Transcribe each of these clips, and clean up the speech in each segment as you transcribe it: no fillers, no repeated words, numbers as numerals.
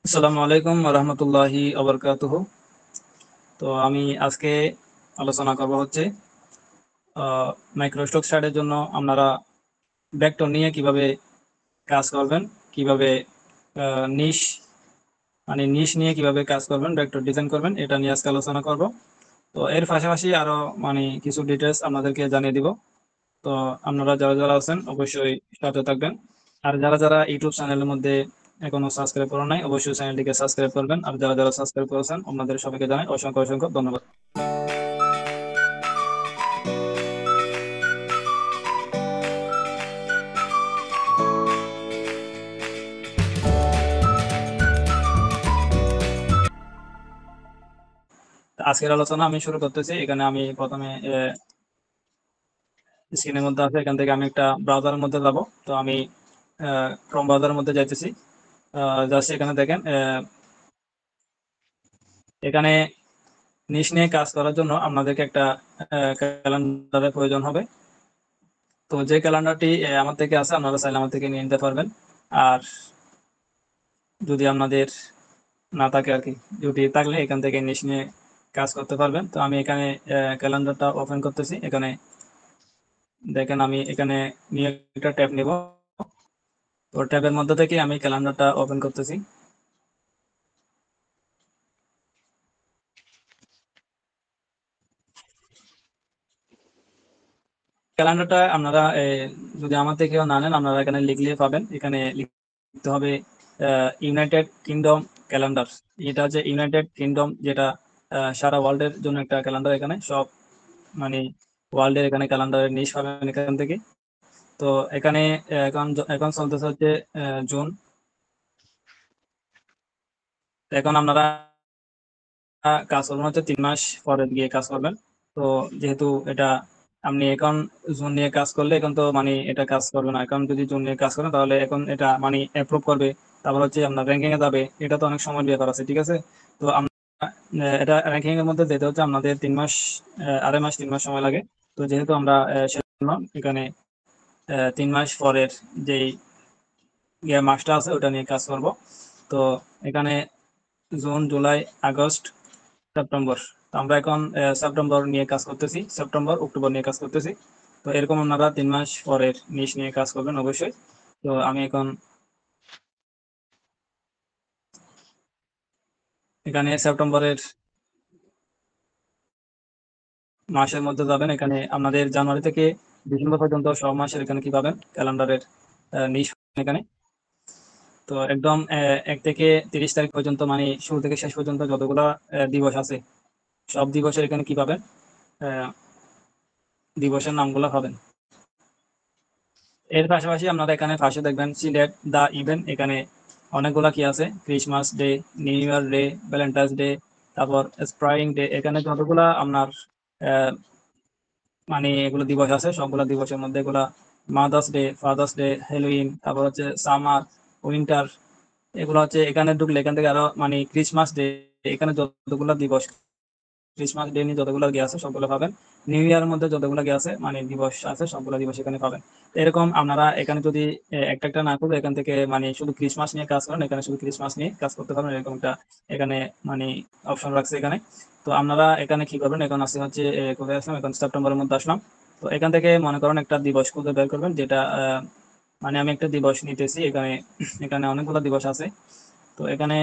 আসসালামু আলাইকুম রহমতুল্লাহি আবরকাতুহু। তো আমি আজকে আলোচনা করব হচ্ছে মাইক্রোস্টক সাইটের জন্য আপনারা ভেক্টর নিয়ে কিভাবে কাজ করবেন, কিভাবে নিশ নিশ নিয়ে কিভাবে কাজ করবেন, ভেক্টর ডিজাইন করবেন, এটা নিয়ে আজকে আলোচনা করব। তো এর পাশাপাশি আরো কিছু ডিটেলস আপনাদেরকে জানিয়ে দিব। তো আপনারা যারা যারা আছেন অবশ্যই সাথে থাকবেন। আর যারা যারা ইউটিউব চ্যানেলের মধ্যে এখনো সাবস্ক্রাইব করেন নাই অবশ্যই চ্যানেলটিকে সাবস্ক্রাইব করবেন। আর যারা যারা সাবস্ক্রাইব করেছেন আপনাদের সবাইকে জানাই অসংখ্য অসংখ্য ধন্যবাদ। আজকের আলোচনা আমি শুরু করতেছি। এখানে আমি প্রথমে স্ক্রিনের মধ্যে আছে, এখান থেকে আমি একটা ব্রাউজারের মধ্যে যাব। তো আমি ক্রোম ব্রাউজারের মধ্যে যাইতেছি। জাস্ট এখানে দেখেন, এখানে নিশ নিয়ে কাজ করার জন্য আপনাদেরকে একটা ক্যালেন্ডারের প্রয়োজন হবে। তো যে ক্যালেন্ডারটি আমার থেকে আছে আপনারা চাইলে আমার থেকে নিয়ে নিতে পারবেন। আর যদি আপনাদের না থাকে আর কি, যদি থাকলে এখান থেকে নিশ নিয়ে কাজ করতে পারবেন। তো আমি এখানে ক্যালেন্ডারটা ওপেন করতেছি। এখানে দেখেন আমি এখানে নিয়ে একটা ট্যাব নিব। তো ট্যাবের মধ্যে থেকে আমি ক্যালেন্ডারটা ওপেন করতেছি। ক্যালেন্ডারটা আপনারা যদি আমার থেকে না নেন আপনারা এখানে লিখলে পাবেন। এখানে লিখতে হবে ইউনাইটেড কিংডম ক্যালেন্ডার। এটা হচ্ছে ইউনাইটেড কিংডম, যেটা সারা ওয়ার্ল্ডের জন্য একটা ক্যালেন্ডার। এখানে সব মানে ওয়ার্ল্ডের এখানে ক্যালেন্ডারের নিশ পাবেন এখান থেকে। তো এখানে এখন এখন চলতেছে হচ্ছে জুন। এখন আপনারা কাজ করবেন হচ্ছে 3 মাস পরে গিয়ে কাজ করবেন। তো যেহেতু এটা আপনি এখন জুন নিয়ে কাজ করলে এখন তো এটা কাজ করবে না। এখন যদি জুন নিয়ে কাজ করেন তাহলে এখন এটা অ্যাপ্রুভ করবে, তারপর হচ্ছে আপনার র্যাঙ্কিং এ যাবে। এটা তো অনেক সময় ব্যাপার আছে, ঠিক আছে? তো এটা র্যাঙ্কিং এর মধ্যে যেতে হচ্ছে আপনাদের 3 মাস, 2.5 মাস 3 মাস সময় লাগে। তো যেহেতু আমরা সেজন্য এখানে 3 মাস পরের যেই মাসটা আছে ওটা নিয়ে কাজ করব। তো এখানে জুন, জুলাই, আগস্ট, সেপ্টেম্বর। তো আমরা এখন সেপ্টেম্বর নিয়ে কাজ করতেছি, সেপ্টেম্বর অক্টোবর নিয়ে কাজ করতেছি। তো এরকম আপনারা 3 মাস পরের নিশ নিয়ে কাজ করবেন অবশ্যই। তো আমি এখন এখানে সেপ্টেম্বরের মাসের মধ্যে যাবেন। এখানে আপনাদের জানুয়ারি থেকে ডিসেম্বর পর্যন্ত সব মাসের এখানে কি পাবেন ক্যালেন্ডারের নিশ এখানে। তো একদম 1 থেকে 30 তারিখ পর্যন্ত, শুরু থেকে শেষ পর্যন্ত যতগুলা দিবস আছে সব দিবসের এখানে কি পাবেন, আহ, দিবসের নামগুলো পাবেন। এর পাশাপাশি আপনারা এখানে পাশে দেখবেন সিলেক্ট দা ইভেন্ট। এখানে অনেকগুলা কি আছে, Christmas day, new year day, Valentine's day, তারপর স্প্রাইং ডে। এখানে যতগুলা আপনার আহ, এগুলো দিবস আছে সবগুলা দিবসের মধ্যে এগুলা mother's day, father's day, Halloween, তারপর হচ্ছে সামার, উইন্টার, এগুলো হচ্ছে এখানে ঢুকলে এখান থেকে আরো ক্রিসমাস ডে। এখানে যতগুলা দিবস ক্রিসমাস ডে নিয়ে যতগুলো গে আছে সবগুলো পাবেন। নিউ ইয়ারের মধ্যে যতগুলো গে আছে দিবস আছে সবগুলো দিবস এখানে পাবেন। তো এরকম আপনারা এখানে যদি একটা একটা না করে এখান থেকে শুধু ক্রিসমাস নিয়ে কাজ করেন, এখানে শুধু ক্রিসমাস নিয়ে কাজ করতে পারবেন। এরকম একটা এখানে অপশন রাখছে এখানে। তো আপনারা এখানে কি করবেন, এখন আসলে হচ্ছে কোথায় আসলাম, এখন সেপ্টেম্বরের মধ্যে আসলাম। তো এখান থেকে মনে করেন একটা দিবস খুঁজে বের করবেন, যেটা আমি একটা দিবস নিতেছি এখানে। এখানে অনেকগুলো দিবস আছে। তো এখানে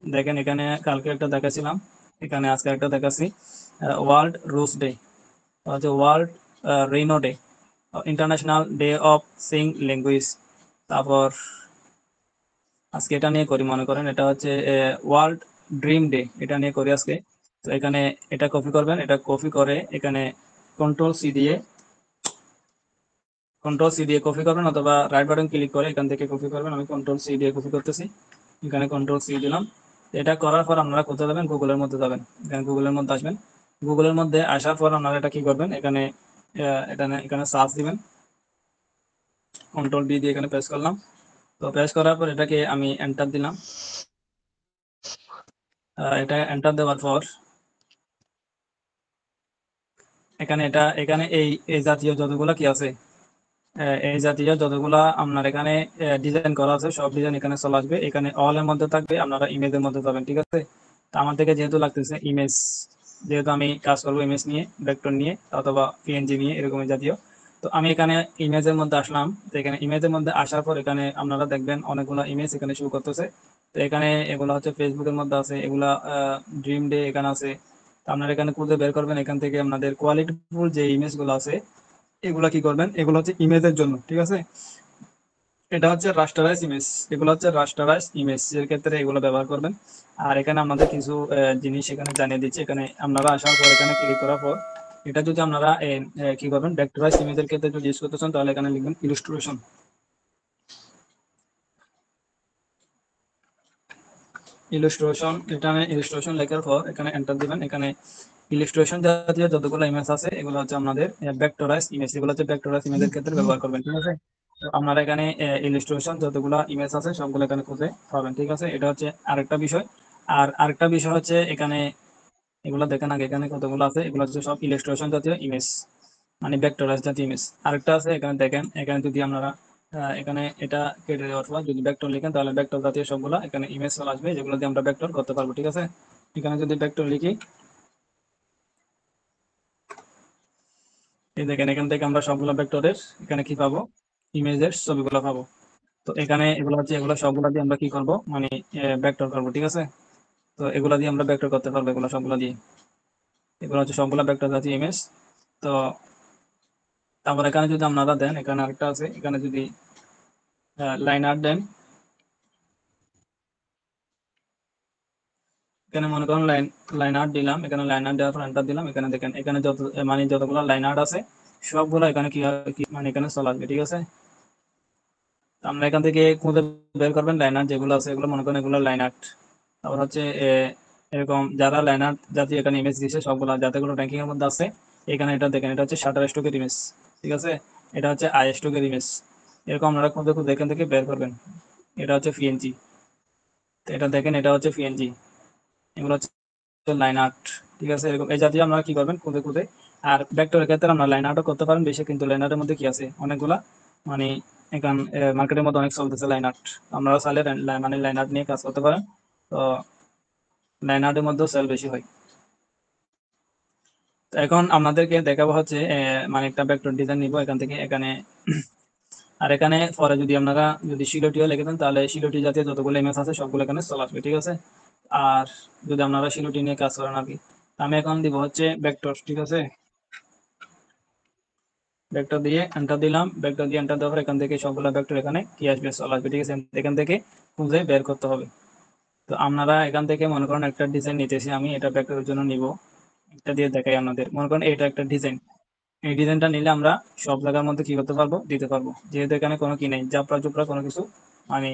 দেখেন, এখানে কালকে একটা দেখাছিলাম, এখানে আজকে একটা দেখাচ্ছি। ওয়ার্ল্ড রোজ ডে, হচ্ছে world rhino day, international day of sign language. তারপর আজকে এটা নিয়ে করি, মনে করেন এটা হচ্ছে ওয়ার্ল্ড ড্রিম ডে, এটা নিয়ে করি আজকে। তো এখানে এটা কপি করবেন, এটা কপি করে এখানে কন্ট্রোল সি দিয়ে কপি করবেন, অথবা রাইট বাটন ক্লিক করে এখান থেকে কপি করবেন। আমি কন্ট্রোল সি দিয়ে কপি করতেছি, এখানে কন্ট্রোল সি দিলাম। এটা করার পর আপনারা কোথায় যাবেন, গুগলের মধ্যে যাবেন। এখানে গুগলের মধ্যে আসবেন। গুগলের মধ্যে আসার পর আপনারা এটা কি করবেন, এখানে এখানে এখানে সার্চ দিবেন। কন্ট্রোল বি দিয়ে এখানে প্রেস করলাম। তো প্রেস করার পর এটাকে আমি এন্টার দিলাম। এটা এন্টার দেওয়ার পর এখানে এই এই জাতীয় যতগুলো কি আছে এই জাতীয় যতগুলা আপনার এখানে ডিজাইন করা আছে সব ডিজাইন এখানে চলে আসবে। এখানে অল এর মধ্যে থাকবে, আপনারা ইমেজের মধ্যে পাবেন, ঠিক আছে। তো আমার থেকে যেহেতু লাগতেছে ইমেজ, যেহেতু আমি কাজ করবো ইমেজ নিয়ে, ভেক্টর নিয়ে অথবা পিএনজি নিয়ে এরকম জাতীয়, তো আমি এখানে ইমেজের মধ্যে আসলাম। তো এখানে ইমেজের মধ্যে আসার পর এখানে আপনারা দেখবেন অনেকগুলো ইমেজ এখানে শুরু করতেছে। তো এখানে এগুলো হচ্ছে ফেসবুকের মধ্যে আছে, এগুলা ড্রিম ডে এখানে আছে। তো আপনারা এখানে খুঁজে বের করবেন, এখান থেকে আপনাদের কোয়ালিটিফুল যে ইমেজ গুলো আছে এগুলা কি করবেন, এগুলো হচ্ছে ইমেজের জন্য, ঠিক আছে। এটা হচ্ছে রাস্টারাইজ ইমেজ, এগুলো হচ্ছে রাস্টারাইজ ইমেজ এর ক্ষেত্রে এগুলো ব্যবহার করবেন। আর এখানে আমাদের কিছু জিনিস এখানে জানিয়ে দিচ্ছি। এখানে আপনারা আসার পর এখানে ক্লিক করার পর এটা যদি আপনারা কি করবেন, ভেক্টরাইজ ইমেজের ক্ষেত্রে যদি ইউজ করতে চান তাহলে এখানে লিখবেন ইলাস্ট্রেশন। ইলাস্ট্রেশন, এখানে ইলাস্ট্রেশন লেখার পর এখানে এন্টার দিবেন। এখানে ইলাস্ট্রেশন জাতীয় যতগুলো ইমেজ আছে এগুলো হচ্ছে আমাদের ভেক্টরাইজ ইমেজ, এগুলো হচ্ছে ভেক্টরাইজ ইমেজের ক্ষেত্রে ব্যবহার করবেন, ঠিক আছে। তো আপনারা এখানে ইলাস্ট্রেশন যতগুলো ইমেজ আছে সবগুলো এখানে খুঁজে পাবেন, ঠিক আছে। এটা হচ্ছে আরেকটা বিষয়। আর আরেকটা বিষয় হচ্ছে এখানে এগুলো দেখেন আগে, এখানে কতগুলো আছে, এগুলো হচ্ছে সব ইলাস্ট্রেশন জাতীয় ইমেজ, মানে ভেক্টরাইজ জাতীয় ইমেজ। আরেকটা আছে এখানে দেখেন, এখানে যদি আপনারা এখানে এটা কেটে দেওয়ার পর যদি ভেক্টর লিখেন তাহলে ভেক্টর জাতীয় সবগুলো এখানে ইমেজ চলে আসবে, যেগুলো দিয়ে আমরা ভেক্টর করতে পারবো, ঠিক আছে। এখানে যদি ভেক্টর লিখি, এই দেখেন এখান থেকে আমরা সবগুলো ভেক্টরের এখানে কি পাবো, ইমেজের ছবিগুলো পাবো। তো এখানে এগুলো হচ্ছে, এগুলো সবগুলো দিয়ে আমরা কি করব, মানে ভেক্টর করবো, ঠিক আছে। তো এগুলো দিয়ে আমরা ভেক্টর করতে পারবো, এগুলো সবগুলো দিয়ে, এগুলো হচ্ছে সবগুলো ভেক্টর জাতীয় ইমেজ। তো তারপর এখানে যদি আপনারা দেন, এখানে আরেকটা আছে, এখানে যদি লাইন আর্ট দেন, এখানে মনে করেন লাইন লাইন আর্ট দিলাম, এখানে লাইন আর্ট দেওয়ার পর এন্টার দিলাম। এখানে দেখেন এখানে যত মানে যতগুলো লাইন আর্ট আছে সবগুলো এখানে কি মানে এখানে চলে আসবে, ঠিক আছে। তো আমরা এখান থেকে খুঁজে বের করবেন লাইন আর্ট যেগুলো আছে, এগুলো মনে করেন এগুলো লাইন আর্ট। তারপর হচ্ছে এরকম যারা লাইন আর্ট জাতীয় এখানে ইমেজ দিচ্ছে সবগুলো যাতেগুলো র্যাঙ্কিং এর মধ্যে আছে, এখানে এটা দেখেন, এটা হচ্ছে শাটার স্টকের ইমেজ, ঠিক আছে। এটা হচ্ছে আই স্টকের ইমেজ। এরকম আপনারা খুঁজে খুঁজে এখান থেকে বের করবেন। এটা হচ্ছে পিএনজি, এটা দেখেন এটা হচ্ছে পিএনজি, এগুলো হচ্ছে লাইন আর্ট, ঠিক আছে। এরকম এই জাতীয় আমরা কি করবেন খুঁজে খুঁজে। আর ভেক্টরের ক্ষেত্রে আমরা লাইন আর্টও করতে পারেন বেশি, কিন্তু লাইন আর্টের মধ্যে কি আছে অনেকগুলা, মানে এখন মার্কেটের মধ্যে অনেক চলতেছে লাইন আর্ট, আপনারা চাইলে মানে লাইন আর্ট নিয়ে কাজ করতে পারেন। তো লাইন আর্টের মধ্যেও সেল বেশি হয়। তো এখন আপনাদেরকে দেখাবো হচ্ছে মানে একটা ভেক্টর ডিজাইন নিব এখান থেকে এখানে। আর এখানে পরে যদি আপনারা যদি শিলোটিও লিখে দেন তাহলে শিলোটি জাতীয় যতগুলো ইমেজ আছে সবগুলো এখানে চলে আসবে, ঠিক আছে। আর যদি আপনারা শিলোটি নিয়ে কাজ করেন আর কি, আমি এখন দিব হচ্ছে ভেক্টর, ঠিক আছে। ভেক্টর দিয়ে এন্টার দিলাম, ভেক্টর দিয়ে এন্টার দেওয়ার পর এখান থেকে সবগুলো ভেক্টর এখানে কি আসবে, চলে আসবে, ঠিক আছে। এখান থেকে খুঁজে বের করতে হবে। তো আপনারা এখান থেকে মনে করেন একটা ডিজাইন নিতেছি আমি, এটা ভেক্টরের জন্য নিব। এটা দিয়ে দেখাই আপনাদের, মনে করেন এটা একটা ডিজাইন, এই ডিজাইনটা নিলে আমরা সব জায়গার মধ্যে কি করতে পারবো, দিতে পারবো, যেহেতু এখানে কোনো কি নেই, জাপড়া জুপড়া কোনো কিছু মানে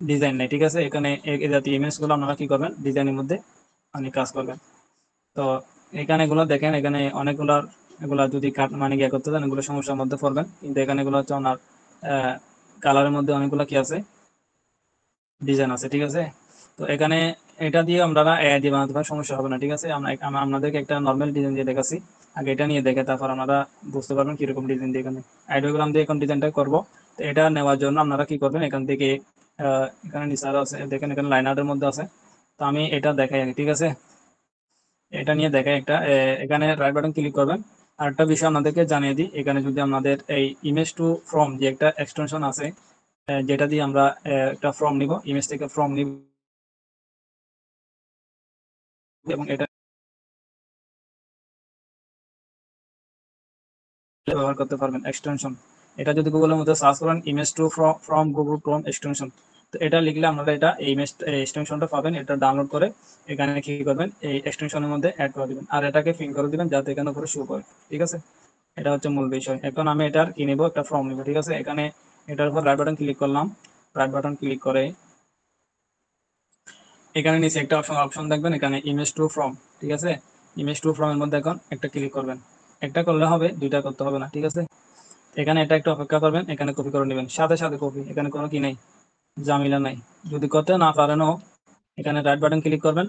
ডিজাইন নেই, ঠিক আছে। এখানে এই জাতীয় ইমেজ গুলো আপনারা কি করবেন, ডিজাইনের মধ্যে মানে কাজ করবেন। তো এখানে এগুলো দেখেন, এখানে অনেকগুলো, এগুলা যদি কাট মানে গিয়ে করতে চান এগুলো সমস্যার মধ্যে পড়বেন, কিন্তু এখানে এগুলো হচ্ছে আপনার কালারের মধ্যে অনেকগুলো কি আছে, ডিজাইন আছে, ঠিক আছে। তো এখানে এটা দিয়ে আপনারা এআই দিয়ে বানাতে পারেন, সমস্যা হবে না, ঠিক আছে। আমরা আপনাদেরকে একটা নর্মাল ডিজাইন দিয়ে দেখাচ্ছি, আগে এটা নিয়ে দেখে তারপর আপনারা বুঝতে পারবেন কিরকম ডিজাইন দিয়ে এখানে আইডিওগ্রাম দিয়ে এখন ডিজাইনটা করবো। তো এটা নেওয়ার জন্য আপনারা কি করবেন, এখান থেকে এখানে নিচে আরো আছে দেখেন, এখানে লাইন আর্টের মধ্যে আছে। তো আমি এটা দেখাই আগে, ঠিক আছে। এটা নিয়ে দেখাই একটা এখানে রাইট বাটন ক্লিক করবেন। আর একটা বিষয় আপনাদেরকে জানিয়ে দিই, এখানে যদি আমাদের এই ইমেজ টু ফ্রম যে একটা এক্সটেনশন আছে, যেটা দিয়ে আমরা একটা ফর্ম নিব, ইমেজ থেকে ফর্ম নিব, এবং এটা ব্যবহার করতে পারবেন এক্সটেনশন। এটা যদি গুগলের মধ্যে সার্চ করেন image to from Google Chrome extension, তো এটা লিখলে আপনারা এটা এই ইমেজ এক্সটেনশনটা পাবেন। এটা ডাউনলোড করে এখানে কি করবেন, এই এক্সটেনশনের মধ্যে অ্যাড করে দিবেন, আর এটাকে পিন করে দিবেন যাতে এখানে উপরে শো করে, ঠিক আছে। এটা হচ্ছে মূল বিষয়। এখন আমি এটার কি নিব, একটা ফর্ম নিব, ঠিক আছে। এখানে এটার উপর রাইট বাটন ক্লিক করলাম, রাইট বাটন ক্লিক করে এখানে নিচে একটা অপশন অপশন দেখবেন, এখানে ইমেজ টু ফ্রম, ঠিক আছে। ইমেজ টু ফ্রম এর মধ্যে এখন একটা ক্লিক করবেন, একটা করলে হবে, দুইটা করতে হবে না, ঠিক আছে। এখানে এটা একটু অপেক্ষা করবেন, এখানে কপি করে নেবেন, সাথে সাথে কপি, এখানে কোনো কি নেই, ঝামেলা নাই। যদি করতে না পারেনও এখানে রাইট বাটন ক্লিক করবেন।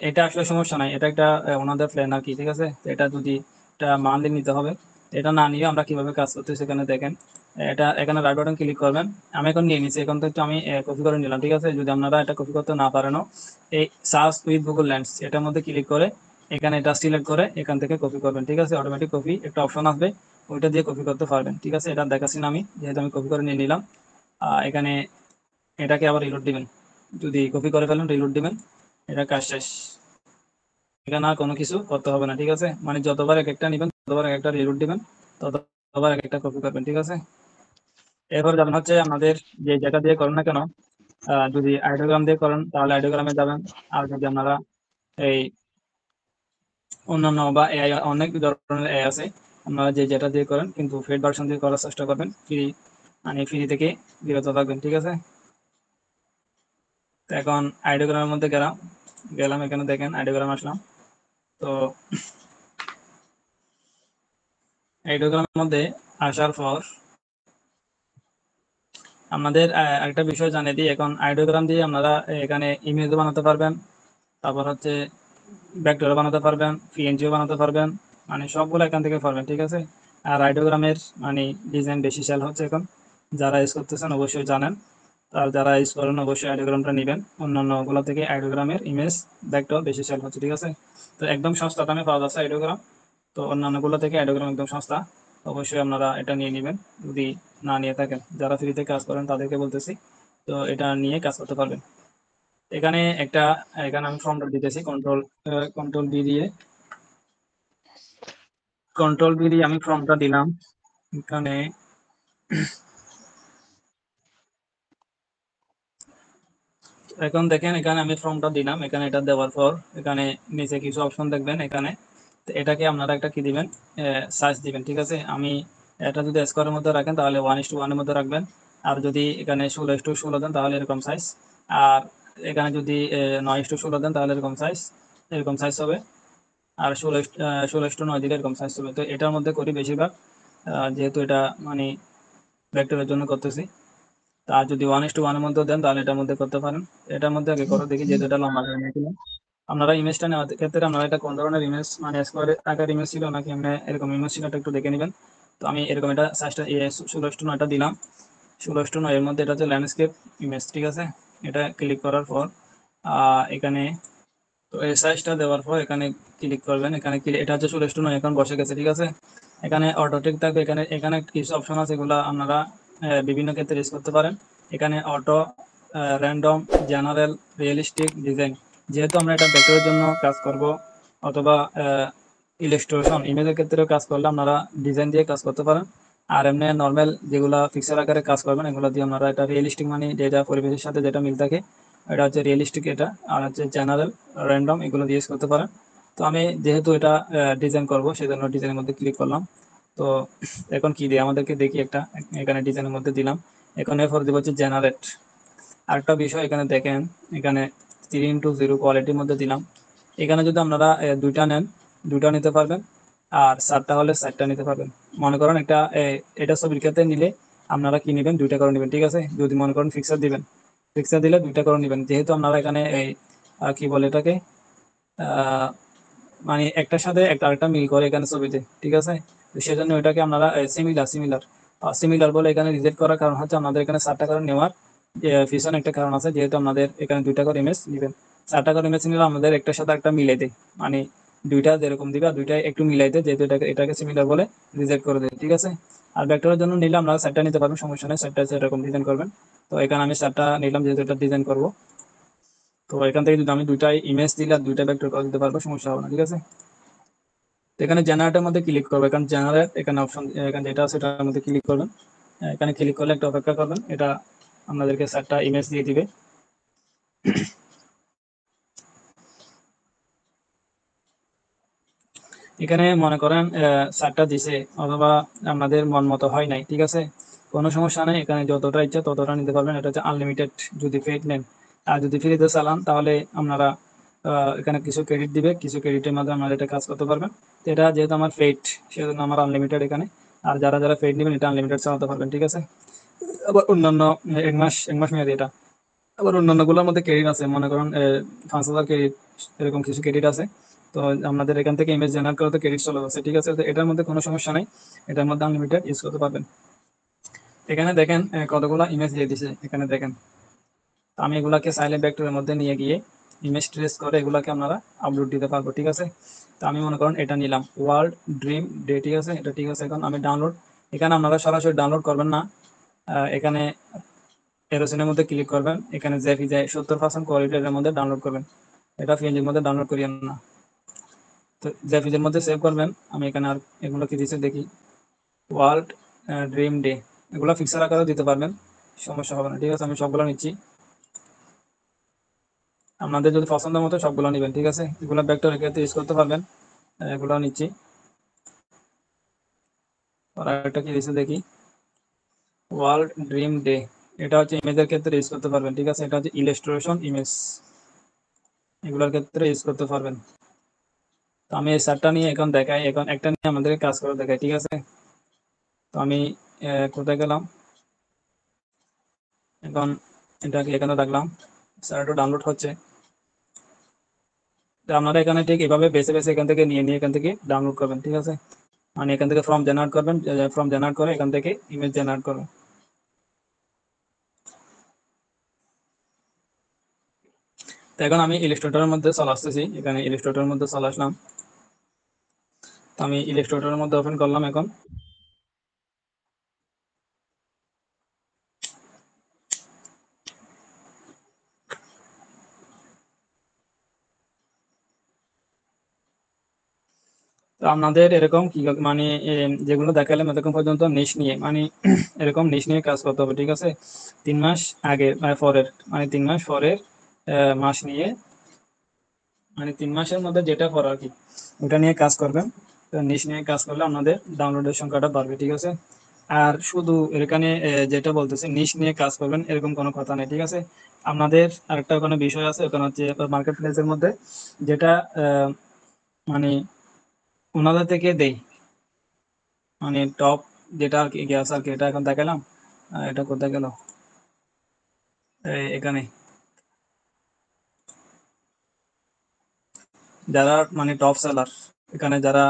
এটা আসলে সমস্যা নাই, এটা একটা ওনাদের প্ল্যান আর কি, ঠিক আছে। তো এটা যদি এটা মানলি নিতে হবে, এটা না নিয়ে আমরা কিভাবে কাজ করতেছি এখানে দেখেন। এটা এখানে রাইট বাটন ক্লিক করবেন। আমি এখন নিয়ে নিচ্ছি, এখন তো একটু আমি কপি করে নিলাম, ঠিক আছে। যদি আপনারা এটা কপি করতে না পারেনও, এই সার্চ উইথ গুগল লেন্স এটার মধ্যে ক্লিক করে এখানে এটা সিলেক্ট করে এখান থেকে কপি করবেন, ঠিক আছে। অটোমেটিক কপি একটা অপশন আসবে, ওইটা দিয়ে কপি করতে পারবেন, ঠিক আছে। এটা দেখাচ্ছি না আমি, যেহেতু আমি কপি করে নিয়ে নিলাম। এখানে এটাকে আবার রিলোড দিবেন, যদি কপি করে ফেলেন রিলোড দিবেন, এটা কাজ শেষ। এখানে আর কোনো কিছু করতে হবে না, ঠিক আছে। মানে যতবার এক একটা নেবেন ততবার এক একটা রিলোড দিবেন, ততবার এক একটা কপি করবেন, ঠিক আছে। এরপর যাবেন হচ্ছে আমাদের যে যেটা দিয়ে করেন না কেন, যদি আইডিওগ্রাম দিয়ে করেন তাহলে আইডিওগ্রামে যাবেন। আর যদি আপনারা এই অন্যান্য বা এআই, অনেক ধরনের এআই আছে, আপনারা যে যেটা দিয়ে করেন কিন্তু পেড ভার্সন দিয়ে করার চেষ্টা করবেন, ফ্রি মানে ফ্রি থেকে বিরত থাকবেন, ঠিক আছে। তো এখন আইডিওগ্রামের মধ্যে গেলাম, এখানে দেখেন আইডিওগ্রাম আসলাম। তো আইডিওগ্রামের মধ্যে আসার পর আমাদের একটা বিষয় জানিয়ে দিই, এখন আইডিওগ্রাম দিয়ে আপনারা এখানে ইমেজও বানাতে পারবেন, তারপর হচ্ছে ভেক্টর বানাতে পারবেন, পিএনজিও বানাতে পারবেন, মানে সবগুলো এখান থেকে পারবেন, ঠিক আছে। আর আইডিওগ্রামের মানে ডিজাইন বেশি সেল হচ্ছে এখন, যারা ইউজ করতেছেন অবশ্যই জানেন। আর যারা ইউজ করেন অবশ্যই আইডিওগ্রামটা নেবেন, অন্যান্য গুলো থেকে আইডিওগ্রামের ইমেজ ভেক্টর বেশি সেল হচ্ছে, ঠিক আছে। তো একদম সস্তা দামে পাওয়া যাচ্ছে আইডিওগ্রাম, তো অন্যান্য গুলো থেকে আইডিওগ্রাম একদম সস্তা, অবশ্যই আপনারা এটা নিয়ে নেবেন। যদি না নিয়ে থাকেন, যারা ফ্রিতে কাজ করেন তাদেরকে বলতেছি, তো এটা নিয়ে কাজ করতে পারবেন। এখানে একটা, এখানে আমি ফর্মটা দিতেছি, কন্ট্রোল বি দিয়ে, আমি ফর্মটা দিলাম এখানে। এখন দেখেন এখানে আমি ফর্মটা দিলাম, এখানে এটা দেওয়ার পর এখানে নিচে কিছু অপশন দেখবেন এখানে। তো এটাকে আপনারা একটা কি দিবেন, সাইজ দিবেন, ঠিক আছে। আমি এটা যদি স্কোয়ারের মধ্যে রাখেন তাহলে 1:1 এর মধ্যে রাখবেন। আর যদি এখানে 16:16 দেন তাহলে এরকম সাইজ। আর এখানে যদি 9:16 দেন তাহলে এরকম সাইজ হবে। আর 16:9 দিলে এরকম সাইজ হবে। তো এটার মধ্যে করি বেশিরভাগ, যেহেতু এটা মানে ভেক্টরের জন্য করতেছি। আর যদি 1:1 এর মধ্যে দেন তাহলে এটার মধ্যে করতে পারেন। এটার মধ্যে আগে করে দেখি, যেহেতু এটা লম্বা হয়ে গেছিল। আপনারা ইমেজটা নেওয়ার ক্ষেত্রে আপনারা এটা কোন ধরনের ইমেজ, মানে স্কোয়ার আকার ইমেজ ছিল নাকি এমনি এরকম ইমেজ ছিল, এটা একটু দেখে নেবেন। তো আমি এরকম এটা সাইজটা 16:9 দিলাম। 16:9 এর মধ্যে এটা হচ্ছে ল্যান্ডস্কেপ ইমেজ, ঠিক আছে। এটা ক্লিক করার পর এখানে, তো এই সাইজটা দেওয়ার পর এখানে ক্লিক করবেন। এখানে এটা হচ্ছে 16:9 এখন বসে গেছে, ঠিক আছে। এখানে অটোটেক থাকবে, এখানে এখানে কিছু অপশন আছে, এগুলো আপনারা বিভিন্ন ক্ষেত্রে ইউজ করতে পারেন। এখানে auto, random, general, realistic, design. যেহেতু আমরা এটা ভেক্টরের জন্য কাজ করব, অথবা ইলাস্ট্রেশন ইমেজের ক্ষেত্রেও কাজ করলে আপনারা ডিজাইন দিয়ে কাজ করতে পারেন। আর এমনি নর্মাল যেগুলা পিক্সেল আকারে কাজ করবেন এগুলো দিয়ে আপনারা এটা রিয়েলিস্টিক, মানে যেটা পরিবেশের সাথে যেটা মিল থাকে এটা হচ্ছে রিয়েলিস্টিক, এটা আর হচ্ছে জেনারেল, র্যান্ডম, এগুলো দিয়ে ইউজ করতে পারেন। তো আমি যেহেতু এটা ডিজাইন করব সেজন্য ডিজাইনের মধ্যে ক্লিক করলাম। তো এখন কি দিয়ে আমাদেরকে দেখি একটা, এখানে ডিজাইনের মধ্যে দিলাম। এখন এরপর দিব হচ্ছে জেনারেট। আরেকটা বিষয় এখানে দেখেন, এখানে 3:0 কোয়ালিটির মধ্যে দিলাম। এখানে যদি আপনারা দুইটা নেন, দুইটা নিতে পারবেন। আর 4টা হলে 4টা নিতে পারবেন। মনে করেন একটা এটা ছবির ক্ষেত্রে নিলে আপনারা কি নেবেন, দুইটা করে নেবেন, ঠিক আছে। যদি মনে করেন ফিক্সার দিবেন, ফিক্সার দিলে দুইটা করে নেবেন, যেহেতু আপনারা এখানে এই কি বলে এটাকে, আহ মানে একটার সাথে একটা আরেকটা মিল করে এখানে ছবিতে, ঠিক আছে। তো সেজন্য এটাকে আপনারা সিমিলার বলে এখানে রিজেক্ট করার কারণ হচ্ছে আমাদের এখানে 4টা করে নেওয়ার পিছনে একটা কারণ আছে, যেহেতু আমাদের এখানে দুইটা করে ইমেজ নেবেন। 4টা করে ইমেজ নিলে আমাদের একটার সাথে একটা মিলাই দেয়, মানে দুইটা যেরকম দিবে দুইটা একটু মিলাই দেয়, যেহেতু এটাকে সিমিলার বলে রিজেক্ট করে দেয়, ঠিক আছে। আর ভেক্টরের জন্য নিলে আমরা 4টা নিতে পারবেন, সমস্যা নেই, 4টা এরকম ডিজাইন করবেন। তো এখানে আমি 4টা নিলাম, যেহেতু এটা ডিজাইন করবো। তো এখান থেকে যদি আমি দুইটা ইমেজ দিলে আর দুইটা ভেক্টর করে দিতে পারবো, সমস্যা হবে না, ঠিক আছে। তো এখানে জেনারেটের মধ্যে ক্লিক করবো, এখানে জেনারেট, এখানে অপশন, এখানে যেটা আছে এটার মধ্যে ক্লিক করবেন। এখানে ক্লিক করলে একটা অপেক্ষা করবেন, এটা আপনাদেরকে 4টা ইমেজ দিয়ে দিবে। এখানে মনে করেন 4টা দিছে, অথবা আপনাদের মন মতো হয় নাই, ঠিক আছে। কোনো সমস্যা নেই, এখানে যতটা ইচ্ছা ততটা নিতে পারবেন, এটা হচ্ছে আনলিমিটেড যদি পেইড নেন। আর যদি ফ্রিতে চালান তাহলে আপনারা এখানে কিছু ক্রেডিট দিবে, কিছু ক্রেডিটের মাধ্যমে আপনারা এটা কাজ করতে পারবেন। তো এটা যেহেতু আমার পেইড, সেজন্য আমার আনলিমিটেড এখানে। আর যারা যারা পেইড নেবেন এটা আনলিমিটেড চালাতে পারবেন, ঠিক আছে। আবার অন্যান্য 1 মাস মেয়াদি এটা। আবার অন্যান্য গুলোর মধ্যে ক্রেডিট আছে, মনে করেন 5,000 ক্রেডিট, এরকম কিছু ক্রেডিট আছে। তো তো আমাদের এখান থেকে ইমেজ জেনারেট করাতে ক্রেডিট চলে যাচ্ছে, ঠিক আছে। তো এটার মধ্যে কোনো সমস্যা নাই, এটার মধ্যে আনলিমিটেড ইউজ করতে পারবেন। এখানে দেখেন কতগুলো ইমেজ দিয়ে দিছে, এখানে দেখেন। তো আমি এগুলাকে সাইলেন্ট ভেক্টরের মধ্যে নিয়ে গিয়ে ইমেজ ট্রেস করে এগুলাকে আপনারা আপলোড দিতে পারবো, ঠিক আছে। তো আমি মনে করেন এটা নিলাম ওয়ার্ল্ড ড্রিম ডে, ঠিক আছে, এটা ঠিক আছে। এখন আমি ডাউনলোড, এখানে আপনারা সরাসরি ডাউনলোড করবেন না, এখানে এরোসিনের মধ্যে ক্লিক করবেন, এখানে জেপিজি 70% কোয়ালিটির মধ্যে ডাউনলোড করবেন, এটা পিএনজির মধ্যে ডাউনলোড করিয়েন না। তো জেপিজির মধ্যে সেভ করবেন। আমি এখানে আর এগুলো কি দিচ্ছে দেখি, ওয়ার্ল্ড ড্রিম ডে, এগুলো পিকচার আকারেও দিতে পারবেন, সমস্যা হবে না, ঠিক আছে। আমি সবগুলো নিচ্ছি, আপনাদের যদি পছন্দ মতো সবগুলো নেবেন, ঠিক আছে। এগুলো ভেক্টর ক্ষেত্রে ইউজ করতে পারবেন, এগুলো নিচ্ছি। আর একটা কি দিচ্ছে দেখি, ওয়ার্ল্ড ড্রিম ডে, এটা হচ্ছে ইমেজের ক্ষেত্রে ইউজ করতে পারবেন, ঠিক আছে। এটা হচ্ছে ইলাস্ট্রেশন ইমেজ, এগুলোর ক্ষেত্রে ইউজ করতে পারবেন। তো আমি এই চারটা নিয়ে এখন দেখাই, এখন একটা নিয়ে আমাদেরকে কাজ করে দেখাই, ঠিক আছে। তো আমি কোথায় গেলাম, এখন এটাকে এখানে রাখলাম, স্যারটা ডাউনলোড হচ্ছে। তো আপনারা এখানে ঠিক এভাবে বেছে বেছে এখান থেকে নিয়ে নিয়ে এখান থেকে ডাউনলোড করবেন, ঠিক আছে। মানে এখান থেকে ফর্ম জেনারেট করবেন, ফর্ম জেনারেট করে এখান থেকে ইমেজ জেনারেট করবেন। তো এখন আমি ইলাস্ট্রেটরের মধ্যে চলে আসতেছি, এখানে ইলাস্ট্রেটরের মধ্যে চলে আসলাম। তো আমি ইলাস্ট্রেটরের মধ্যে ওপেন করলাম এখন। তো আপনাদের এরকম কি মানে যেগুলো দেখালাম এতক্ষণ পর্যন্ত নিশ নিয়ে মানে এরকম নিশ নিয়ে কাজ করতে হবে, ঠিক আছে। 3 মাস আগে মানে পরের, মানে 3 মাস পরের মাস নিয়ে, মানে 3 মাসের মধ্যে যেটা পড়া আর কি, ওটা নিয়ে কাজ করবেন। তো নিশ নিয়ে কাজ করলে আপনাদের ডাউনলোডের সংখ্যাটা বাড়বে, ঠিক আছে। আর শুধু এখানে যেটা বলতেছে নিশ নিয়ে কাজ করবেন এরকম কোনো কথা নেই, ঠিক আছে। আপনাদের আরেকটা ওখানে বিষয় আছে, ওখানে হচ্ছে মার্কেট প্লেসের মধ্যে যেটা মানে ওনাদের থেকে দেই, মানে টপ যেটা আর কি গ্যাস আর কি, এটা এখন দেখালাম। এটা কোথায় গেল, এখানে যারা মানে টপ সেলার, এখানে যারা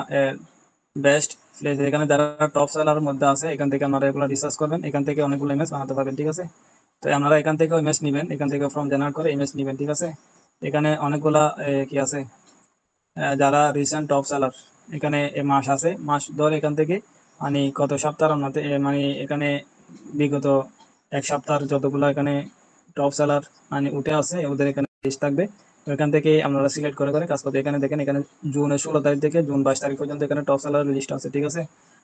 বেস্ট প্লেস, এখানে যারা টপ সেলার মধ্যে আছে এখান থেকে আপনারা এগুলো রিসার্চ করবেন, এখান থেকে অনেকগুলো ইমেজ বানাতে পারবেন, ঠিক আছে। তো আপনারা এখান থেকে ইমেজ নেবেন, এখান থেকে ফর্ম জেনারেট করে ইমেজ নেবেন, ঠিক আছে। এখানে অনেকগুলা কি আছে, যারা রিসেন্ট টপ সেলার, এখানে মাস আছে, মাস ধরে এখান থেকে মানে কত সপ্তাহ আপনাদের মানে এখানে বিগত 1 সপ্তাহ যতগুলো এখানে টপ সেলার মানে উঠে আছে ওদের এখানে লিস্ট থাকবে। তো এখান থেকে আপনারা সিলেক্ট করে করে কাজ করতে, এখানে দেখেন এখানে জুনের 16 তারিখ থেকে জুন 22 তারিখ পর্যন্ত এখানে টপ সেলার লিস্ট আছে, ঠিক আছে।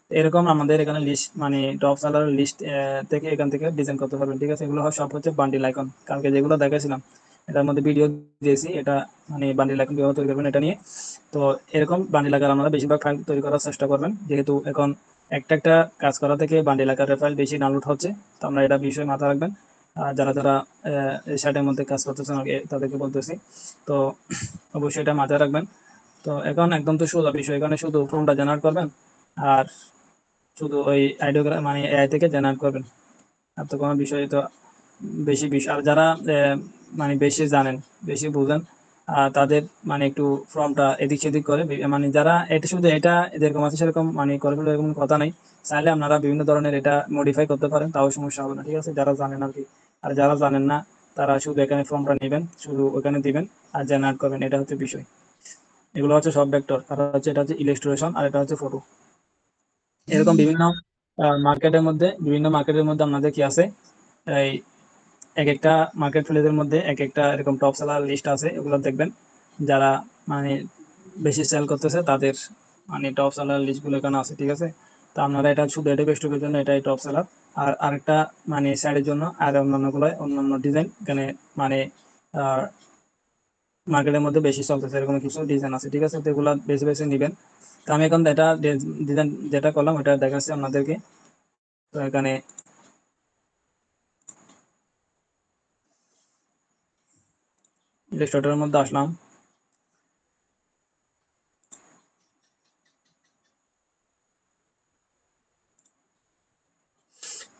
তো এরকম আমাদের এখানে লিস্ট মানে টপ সেলার লিস্ট থেকে এখান থেকে ডিজাইন করতে পারবেন, ঠিক আছে। এগুলো সব হচ্ছে বান্ডিল আইকন, কালকে যেগুলো দেখাইছিলাম এটার মধ্যে ভিডিও দিয়েছি, এটা মানে বান্ডিল আইকন কিভাবে তৈরি করবেন এটা নিয়ে। তো এরকম বান্ডিল আকার আমরা বেশিরভাগ ফাইল তৈরি করার চেষ্টা করবেন, যেহেতু এখন একটা একটা কাজ করা থেকে বান্ডিল আকারের ফাইল বেশি ডাউনলোড হচ্ছে। তো আমরা এটা বিষয়ে মাথায় রাখবেন। আর যারা যারা এই সাইটের মধ্যে কাজ করতেছেন আগে তাদেরকে বলতেছি, তো অবশ্যই এটা মাথায় রাখবেন। তো এখন একদম তো সোজা বিষয়, এখানে শুধু ফর্মটা জেনারেট করবেন আর শুধু ওই আইডিওগ্রাম মানে এআই থেকে জেনারেট করবেন, আর তো কোনো বিষয় তো বেশি বিষয়। আর যারা মানে বেশি জানেন, বেশি বুঝেন, তাদের মানে একটু ফর্মটা এদিক সেদিক করে মানে যারা এটা শুধু এটা যেরকম আছে সেরকম মানে করে ফেলে এরকম কথা নাই, চাইলে আপনারা বিভিন্ন ধরনের এটা মডিফাই করতে পারেন, তাও সমস্যা হবে না, ঠিক আছে, যারা জানেন আর কি। আর যারা জানেন না তারা শুধু এখানে ফর্মটা নেবেন, শুধু ওখানে দিবেন আর জেনারেট করবেন, এটা হচ্ছে বিষয়। এগুলো হচ্ছে সব ভেক্টর, আর হচ্ছে এটা হচ্ছে ইলাস্ট্রেশন আর এটা হচ্ছে ফটো। এরকম বিভিন্ন মার্কেটের মধ্যে আপনাদের কি আছে, এই এক একটা মার্কেট প্লেসের মধ্যে এক একটা এরকম টপ সেলার লিস্ট আছে, এগুলো দেখবেন। যারা মানে বেশি সেল করতেছে তাদের মানে টপ সেলার লিস্ট গুলো এখানে আছে, ঠিক আছে। তো আপনারা এটা শুধু এটা স্টকের জন্য এটাই টপ সেলার, আর আরেকটা মানে সাইডের জন্য আর অন্যান্য গুলো অন্যান্য ডিজাইন এখানে মানে মার্কেটের মধ্যে বেশি চলতেছে এরকম কিছু ডিজাইন আছে, ঠিক আছে। তো এগুলো বেছে বেছে নিবেন। তো আমি এখন এটা ডিজাইন যেটা করলাম ওটা দেখাচ্ছি আপনাদেরকে। তো এখানে ইলাস্ট্রেটরের মধ্যে আসলাম,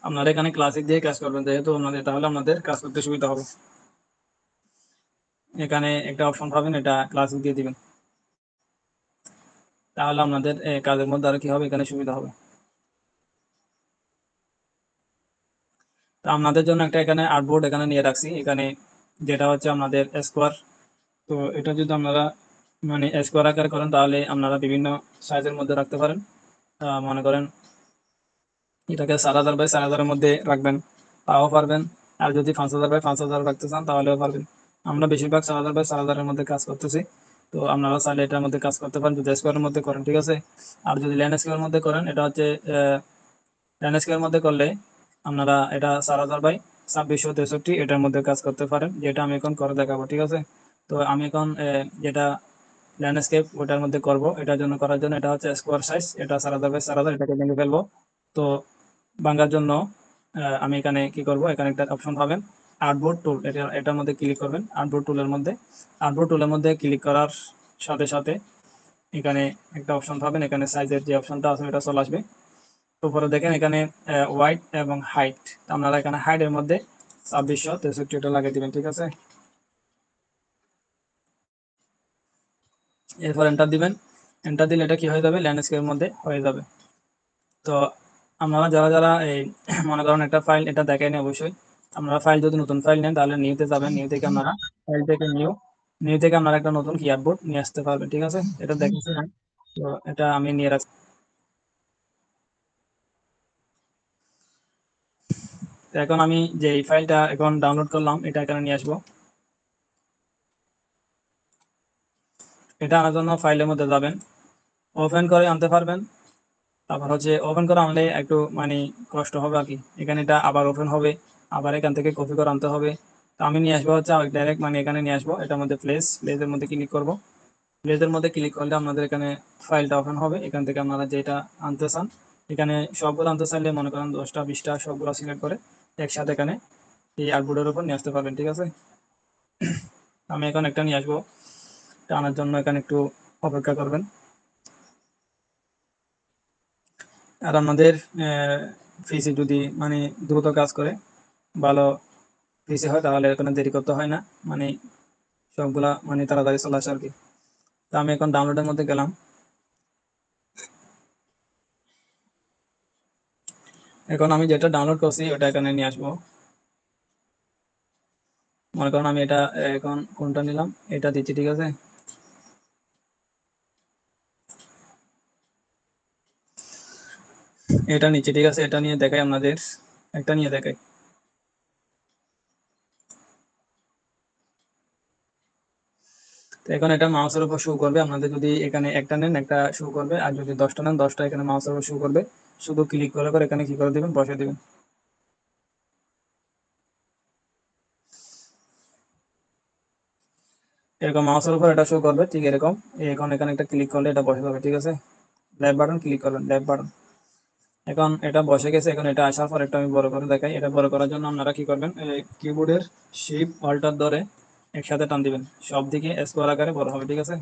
আপনারা এখানে ক্লাসিক দিয়ে কাজ করবেন যেহেতু আপনাদের, তাহলে আপনাদের কাজ করতে সুবিধা হবে। এখানে একটা অপশন পাবেন, এটা ক্লাসিক দিয়ে দিবেন। তাহলে আপনাদের কাজের মধ্যে আরো কি হবে, এখানে সুবিধা হবে। তো আপনাদের জন্য একটা এখানে আর্টবোর্ড এখানে নিয়ে রাখছি, এখানে যেটা হচ্ছে আপনাদের স্কোয়ার। তো এটা যদি আপনারা মানে স্কোয়ার আকারে করেন তাহলে আপনারা বিভিন্ন সাইজের মধ্যে রাখতে পারেন। মনে করেন এটাকে 4,000 বাই 4,000-এর মধ্যে রাখবেন, তাও পারবেন। আর যদি 5,000 বাই 5,000 রাখতে চান তাহলেও পারবেন। আমরা বেশিরভাগ 4,000 বাই 4,000-এর মধ্যে কাজ করতেছি। তো আপনারা চাইলে এটার মধ্যে কাজ করতে পারেন যদি স্কোয়ারের মধ্যে করেন, ঠিক আছে। আর যদি ল্যান্ডস্কেপের মধ্যে করেন, এটা হচ্ছে ল্যান্ডস্কেপের মধ্যে করলে আপনারা এটা 4,000 বাই 2,663 এটার মধ্যে কাজ করতে পারেন, যেটা আমি এখন করে দেখাবো, ঠিক আছে। তো আমি এখন যেটা ল্যান্ডস্কেপ ওটার মধ্যে করব, এটার জন্য করার জন্য এটা হচ্ছে স্কোয়ার সাইজ, এটা 4,000 বাই 4,000, এটাকে ভেঙে ফেলবো। তো ভাঙার জন্য আমি এখানে কি করব, এখানে একটা অপশন পাবেন আর্টবোর্ড টুল, এটার মধ্যে ক্লিক করবেন। আর্টবোর্ড টুলের মধ্যে ক্লিক করার সাথে সাথে এখানে একটা অপশন পাবেন, এখানে সাইজের যে অপশনটা আছে এটা চলে আসবে। উপরে দেখেন এখানে ওয়াইড এবং হাইট, আপনারা এখানে হাইটের মধ্যে 2,663 এটা লাগিয়ে দিবেন, ঠিক আছে। এরপর এন্টার দিবেন। এন্টার দিলে এটা কি হয়ে যাবে, ল্যান্ডস্কেপের মধ্যে হয়ে যাবে। তো আপনারা যারা যারা এই মনে করেন একটা ফাইল এটা দেখেন, অবশ্যই আপনারা ফাইল যদি নতুন ফাইল নেন তাহলে নিউতে যাবেন, নিউ থেকে আপনারা ফাইল থেকে নিউ থেকে আপনারা একটা নতুন কিবোর্ড নিয়ে আসতে পারবেন, ঠিক আছে। এটা দেখেছি না, তো এটা আমি নিয়ে রাখছি। তো এখন আমি যে এই ফাইলটা এখন ডাউনলোড করলাম এটা এখানে নিয়ে আসবো। এটা আনার জন্য ফাইলের মধ্যে যাবেন, ওপেন করে আনতে পারবেন। তারপর হচ্ছে ওপেন করে আনলে একটু মানে কষ্ট হবে আর কি, এখানে এটা আবার ওপেন হবে, আবার এখান থেকে কপি করে আনতে হবে। তো আমি নিয়ে আসবো হচ্ছে ডাইরেক্ট মানে এখানে নিয়ে আসবো, এটার মধ্যে প্লেসের মধ্যে ক্লিক করব। প্লেসের মধ্যে ক্লিক করলে আপনাদের এখানে ফাইলটা ওপেন হবে, এখান থেকে আপনারা যেটা আনতে চান, এখানে সবগুলো আনতে চাইলে মনে করেন 10টা 20টা সবগুলো সিলেক্ট করে একসাথে এখানে এই আর্টবোর্ডের উপর নিয়ে আসতে পারবেন, ঠিক আছে। আমি এখন একটা নিয়ে আসবো, এটা আনার জন্য এখানে একটু অপেক্ষা করবেন। আর আমাদের পিসি যদি মানে দ্রুত কাজ করে, ভালো পিসি হয়, তাহলে কোনো দেরি করতে হয় না, মানে সবগুলা মানে তাড়াতাড়ি চলে আসে আর কি। তো আমি এখন ডাউনলোডের মধ্যে গেলাম। এখন আমি যেটা ডাউনলোড করছি ওটা এখানে নিয়ে আসবো। মনে করেন আমি এটা এখন কোনটা নিলাম, এটা দিচ্ছি, ঠিক আছে। এটা নিচ্ছি, ঠিক আছে। এটা নিয়ে দেখাই আপনাদের, একটা নিয়ে দেখাই। তো এখন এটা মাউসের উপর শো করবে, আপনাদের যদি এখানে একটা নেন একটা শো করবে, আর যদি 10টা নেন 10টা এখানে মাউসের উপর শো করবে। শুধু ক্লিক করে করে এখানে কি করে দিবেন, বসে দিবেন। এরকম মাউসের উপর এটা শো করবে, ঠিক এরকম। এখন এখানে একটা ক্লিক করলে এটা বসে যাবে, ঠিক আছে। লেফট বাটন ক্লিক করবেন, লেফট বাটন। এখন এটা বসে গেছে, এখন এটা আসার পর একটা আমি বড় করে দেখাই। এটা বড় করার জন্য আপনারা কি করবেন, কিবোর্ডের শিফট অল্টার ধরে একসাথে টান দিবেন, সব দিকে স্কোয়ার আকারে বড় হবে, ঠিক আছে।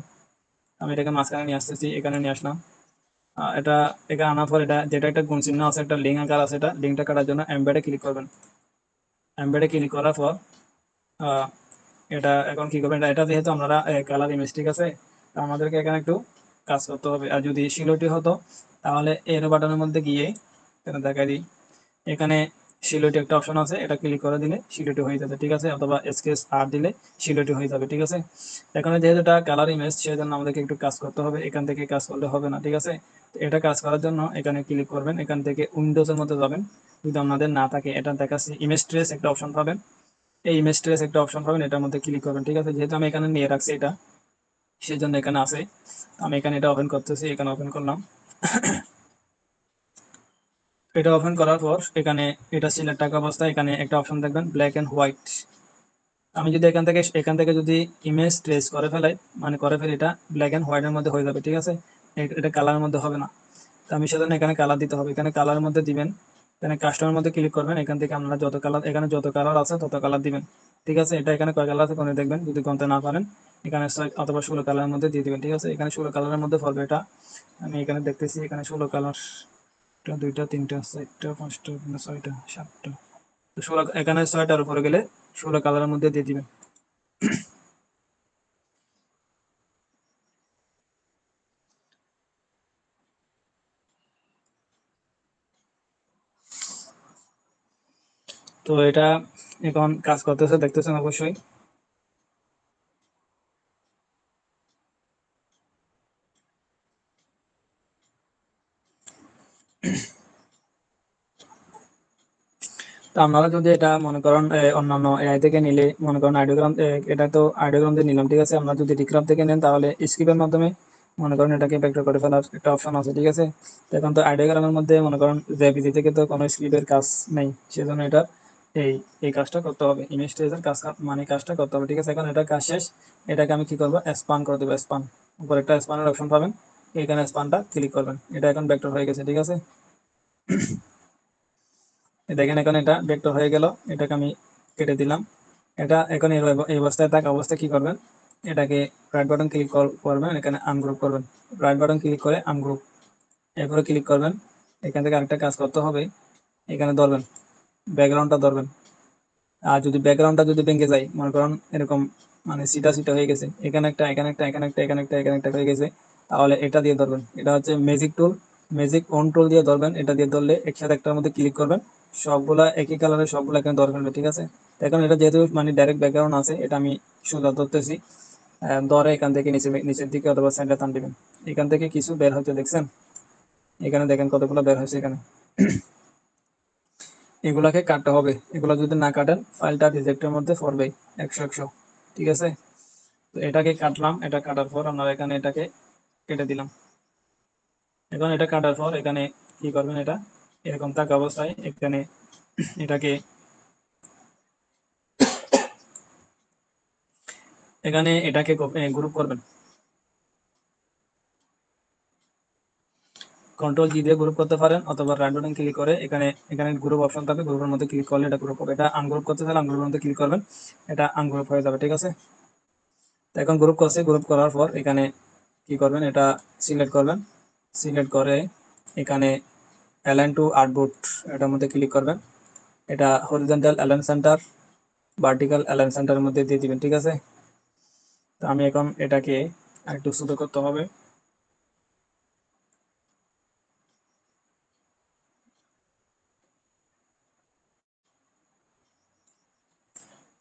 আমি এটাকে মাঝখানে নিয়ে আসতেছি, এখানে নিয়ে আসলাম। এটা এখানে আনার পর এটা যেটা একটা গুণ চিহ্ন আছে, একটা লিঙ্ক আকার আছে, এটা লিঙ্কটা কাটার জন্য এমবেডে ক্লিক করবেন। এমবেডে ক্লিক করার পর আহ, এটা এখন কি করবেন, এটা যেহেতু আপনারা কালার ইমেজ, ঠিক আছে। তো আমাদেরকে এখানে একটু কাজ করতে হবে। আর যদি শিলটি হতো তাহলে এরো বাটনের মধ্যে গিয়ে এখানে দেখাই দিই, এখানে শিলটি একটা অপশন আছে, এটা ক্লিক করে দিলে শিলটি হয়ে যাবে, ঠিক আছে। অথবা স্কেচ আর দিলে শিলটি হয়ে যাবে, ঠিক আছে। এখানে যেহেতু এটা কালার ইমেজ, সেজন্য আমাদেরকে একটু কাজ করতে হবে, এখান থেকে কাজ করলে হবে না, ঠিক আছে। তো এটা কাজ করার জন্য এখানে ক্লিক করবেন, এখান থেকে উইন্ডোজের মধ্যে যাবেন। যদি আপনাদের না থাকে, এটা দেখাচ্ছি ইমেজ ট্রেস একটা অপশন পাবেন, এই ইমেজ ট্রেস একটা অপশন পাবেন, এটার মধ্যে ক্লিক করবেন, ঠিক আছে। যেহেতু আমি এখানে নিয়ে রাখছি এটা, সেই জন্য এখানে আছে। আমি এখানে এটা ওপেন করতেছি, এখানে ওপেন করলাম। এটা ওপেন করার পর এখানে এটা সিলেক্ট থাকা অবস্থায় এখানে একটা অপশন দেখবেন ব্ল্যাক এন্ড হোয়াইট। আমি যদি এখান থেকে যদি ইমেজ ট্রেস করে ফেলাই, মানে করে ফেলি, এটা ব্ল্যাক এন্ড হোয়াইটের মধ্যে হয়ে যাবে, ঠিক আছে। এটা কালারের মধ্যে হবে না। তো আমি সেজন্য এখানে কালার দিতে হবে, এখানে কালারের মধ্যে দিবেন। এখানে কাস্টমের মধ্যে ক্লিক করবেন, এখান থেকে আপনারা যত কালার, এখানে যত কালার আছে তত কালার দিবেন, ঠিক আছে। এটা এখানে কয় কালার আছে কোনে দেখবেন, যদি গণতে না পারেন এখানে 6 অথবা 16 কালারের মধ্যে দিয়ে দিবেন, ঠিক আছে। এখানে 16 কালারের মধ্যে পড়বে এটা। আমি এখানে দেখতেছি এখানে 16 কালার, একটা দুইটা তিনটা চারটা পাঁচটা ছয়টা সাতটা। তো 16 এখানে 6টার উপরে গেলে 16 কালারের মধ্যে দিয়ে দিবেন। তো এটা এখন কাজ করতেছে, দেখতেছেন অবশ্যই। তো আপনারা যদি এটা মনে করেন অন্যান্য এআই থেকে নিলে, মনে করেন আইডিওগ্রাম, এটা তো আইডিওগ্রাম দিয়ে নিলাম, ঠিক আছে। আমরা যদি ডিক্রাফ থেকে নেন তাহলে স্ক্রিপ্টের মাধ্যমে মনে করেন এটাকে ভেক্টর করে ফেলার একটা অপশন আছে, ঠিক আছে। তো এখন তো আইডিওগ্রামের মধ্যে মনে করেন জেপিজি থেকে তো কোনো স্ক্রিপ্টের কাজ নেই, সেজন্য এটা এই এই কাজটা করতে হবে, ইমেজ ট্রেসের কাজ, মানে কাজটা করতে হবে, ঠিক আছে। এখন এটা কাজ শেষ, এটাকে আমি কি করবো, স্পান করে দেবো। স্পান, উপর একটা স্পানের অপশন পাবেন, এখানে স্পানটা ক্লিক করবেন, এটা এখন ভেক্টর হয়ে গেছে, ঠিক আছে। দেখেন এখন এটা ভেক্টর হয়ে গেল, এটাকে আমি কেটে দিলাম। এটা এখন এই অবস্থায় থাকা অবস্থায় কি করবেন, এটাকে রাইট বাটন ক্লিক করবেন, এখানে আনগ্রুপ করবেন। রাইট বাটন ক্লিক করে আনগ্রুপ, এরপরে ক্লিক করবেন। এখান থেকে আরেকটা কাজ করতে হবে, এখানে ধরবেন, ব্যাকগ্রাউন্ডটা ধরবেন। আর যদি ব্যাকগ্রাউন্ডটা যদি ভেঙে যায়, মনে করেন এরকম মানে সিটা সিটা হয়ে গেছে, এখানে একটা, এখানে একটা, এখানে একটা, এখানে একটা, এখানে একটা হয়ে গেছে, তাহলে এটা দিয়ে ধরবেন। এটা হচ্ছে ম্যাজিক টুল, ম্যাজিক অন টুল দিয়ে ধরবেন। এটা দিয়ে ধরলে একসাথে একটার মধ্যে ক্লিক করবেন, সবগুলা একই কালারের, সবগুলা এখানে ধরে ফেলবে, ঠিক আছে। এখন এটা যেহেতু মানে ডাইরেক্ট ব্যাকগ্রাউন্ড আছে, এটা আমি সোজা ধরতেছি, ধরে এখান থেকে নিচের দিকে অথবা সেন্টার টান দিবেন। এখান থেকে কিছু বের হচ্ছে, দেখছেন, এখানে দেখেন কতগুলো বের হয়েছে এখানে। এগুলাকে কাটতে হবে, এগুলো যদি না কাটেন ফাইলটা রিজেক্টের মধ্যে পড়বে, 100 ঠিক আছে। তো এটাকে কাটলাম, এটা কাটার পর আপনারা এখানে এটাকে কেটে দিলাম। এখন এটা কাটার পর এখানে কি করবেন, এটা এরকম থাকা অবস্থায় এখানে এটাকে এটাকে গ্রুপ করবেন। কন্ট্রোল জি দিয়ে গ্রুপ করতে পারেন, অথবা রাইট বাটন ক্লিক করে এখানে এখানে গ্রুপ অপশন থাকবে, গ্রুপের মধ্যে ক্লিক করলে এটা গ্রুপ হবে। এটা আনগ্রুপ করতে চাইলে আনগ্রুপের মধ্যে ক্লিক করবেন, এটা আনগ্রুপ হয়ে যাবে, ঠিক আছে। তো এখন গ্রুপ করছে, গ্রুপ করার পর এখানে কি করবেন, এটা সিলেক্ট করবেন, সিলেক্ট করে এখানে অ্যালাইন টু আর্টবোর্ড, এটার মধ্যে ক্লিক করবেন। এটা horizontal align centre, vertical align সেন্টারের মধ্যে দিয়ে দিবেন, ঠিক আছে। তো আমি এখন এটাকে একটু ছোট করতে হবে,